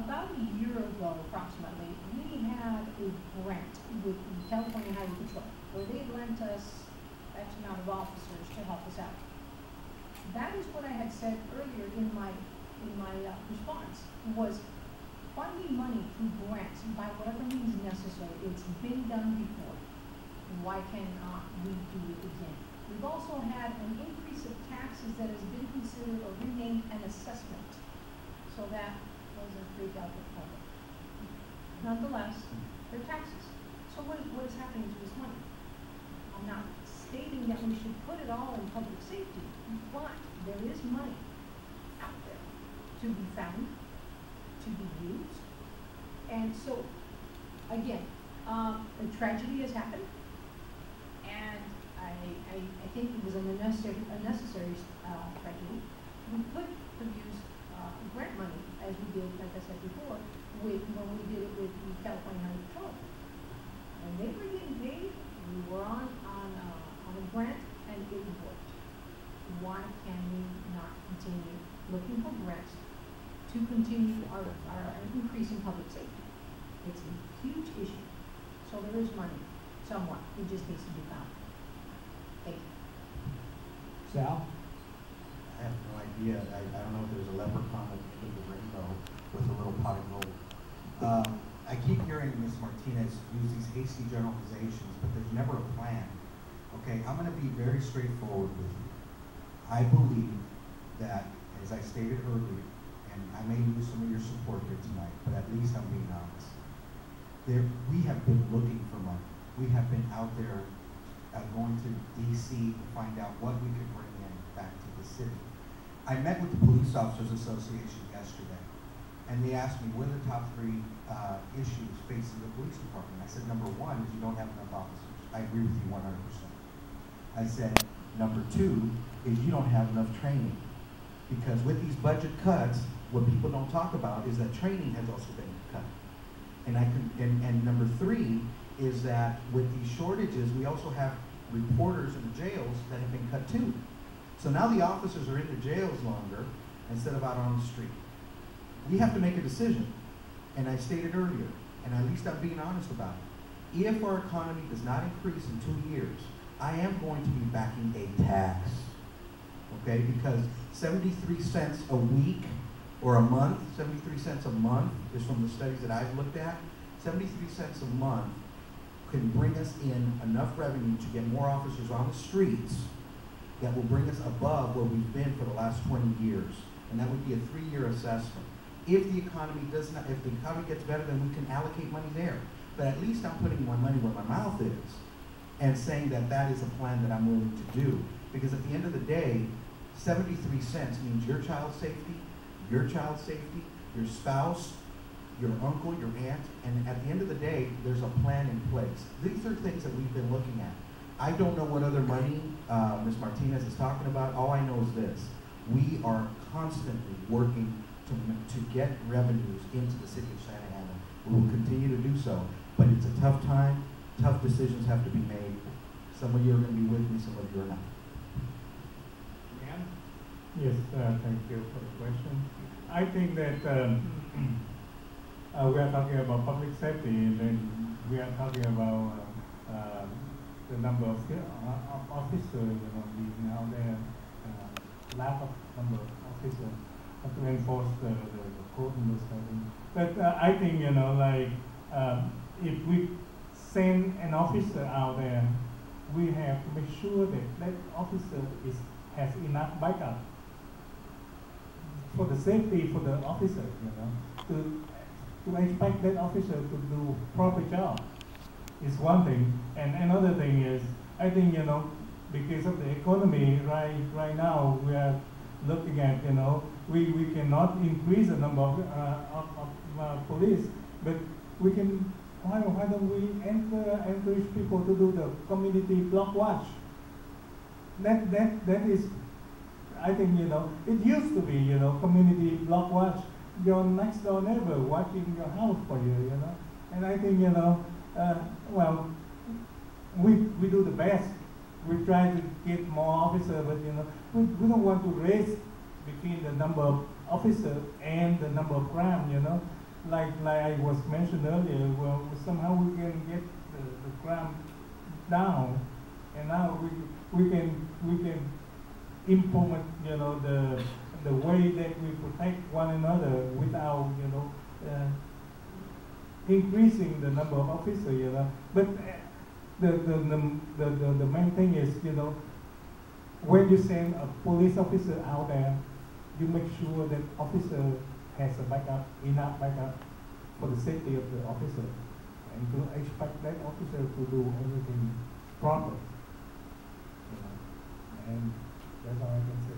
about a year ago, approximately, we had a grant with the California Highway Patrol where they lent us X amount of officers to help us out. That is what I had said earlier in my response, was funding money through grants by whatever means necessary. It's been done before. Why cannot we do it again? We've also had an increase of taxes that has been considered or renamed an assessment, so that doesn't freak out the public. Nonetheless, they're taxes. So what is happening to this money? I'm not stating that we should put it all in public safety, but there is money out there to be found, to be used. And so, again, a tragedy has happened, and I think it was an unnecessary tragedy. We could have used grant money, as we did, like I said before, when we did it with the California Highway Patrol. When they were getting paid, we were on a grant, and it worked. Why can we not continue looking for grants to continue our increase in public safety? It's a huge issue. So there is money, somewhat. It just needs to be found. Thank you. Sal? I have no idea. I don't know if there's a leprechaun at the end of the rainbow with a little pot of gold. I keep hearing Ms. Martinez use these hasty generalizations, but there's never a plan. Okay, I'm going to be very straightforward with you. I believe that, as I stated earlier, and I may lose some of your support here tonight, but at least I'm being honest. We have been looking for money. We have been out there going to DC to find out what we could bring in back to the city. I met with the Police Officers Association yesterday, and they asked me, what are the top 3 issues facing the police department? I said, number 1 is you don't have enough officers. I agree with you 100%. I said, number 2 is you don't have enough training. Because with these budget cuts, what people don't talk about is that training has also been cut. And number 3 is that with these shortages, we also have reporters in the jails that have been cut too. So now the officers are in the jails longer instead of out on the street. We have to make a decision. And I stated earlier, and at least I'm being honest about it. If our economy does not increase in 2 years, I am going to be backing a tax. Okay, because 73 cents a week or a month, 73 cents a month is from the studies that I've looked at. 73 cents a month can bring us in enough revenue to get more officers on the streets that will bring us above where we've been for the last 20 years. And that would be a 3-year assessment. If the economy gets better, then we can allocate money there. But at least I'm putting my money where my mouth is and saying that that is a plan that I'm willing to do. Because at the end of the day, 73 cents means your child's safety, your spouse, your uncle, your aunt, and at the end of the day, there's a plan in place. These are things that we've been looking at. I don't know what other money Ms. Martinez is talking about. All I know is this. We are constantly working to get revenues into the city of Santa Ana. We will continue to do so, but it's a tough time. Tough decisions have to be made. Some of you are going to be with me, some of you are not. Yes, thank you for the question. I think that we are talking about public safety, and then we are talking about the number of officers, being out there, lack of number of officers to enforce the code and those kind of things. But I think, if we send an officer out there, we have to make sure that that officer has enough backup for the safety for the officer, to expect that officer to do proper job is one thing. And another thing is, I think, because of the economy right now, we are looking at, we cannot increase the number of police, but we can, why don't we encourage people to do the community block watch? That is, I think, it used to be, community block watch, your next door neighbor watching your house for you, And I think, well, we do the best. We try to get more officers, but, we don't want to raise between the number of officers and the number of crime, like I was mentioned earlier, well, somehow we can get the crime down, and now we can implement, you know, the way that we protect one another without, you know, increasing the number of officers, you know. But the main thing is, you know, when you send a police officer out there, you make sure that officer has a backup, enough backup for the safety of the officer, and to expect that officer to do everything properly, you know. And that's all I can say.